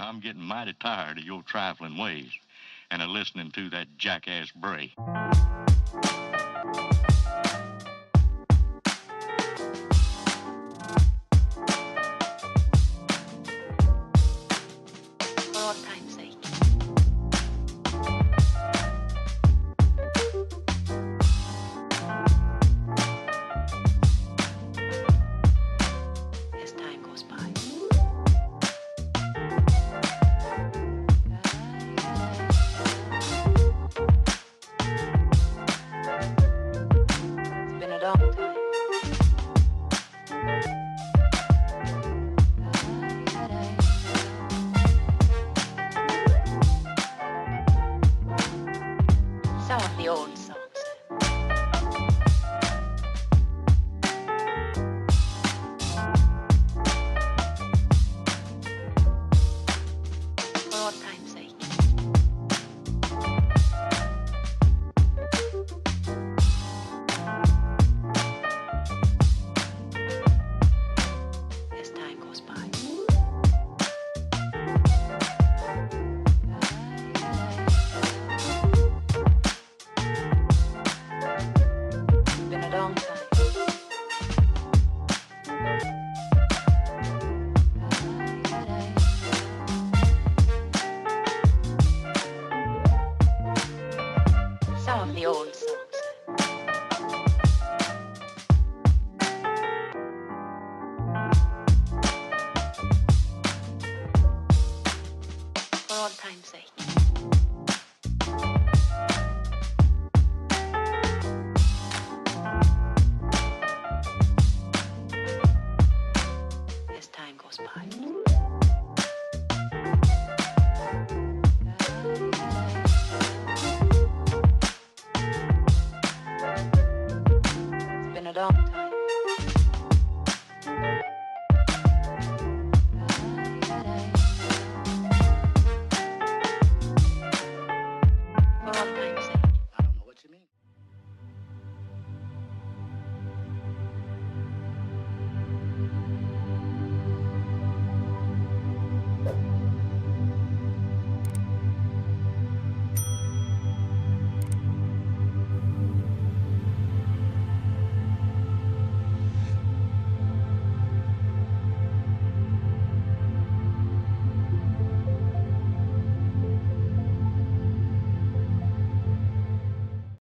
I'm getting mighty tired of your trifling ways and of listening to that jackass bray. For all time's sake. As time goes by. It's been a long time. Some of the old songs. For all time's sake. As time goes by. It's been a long time. Some of the old songs. For all time's sake. As time goes by.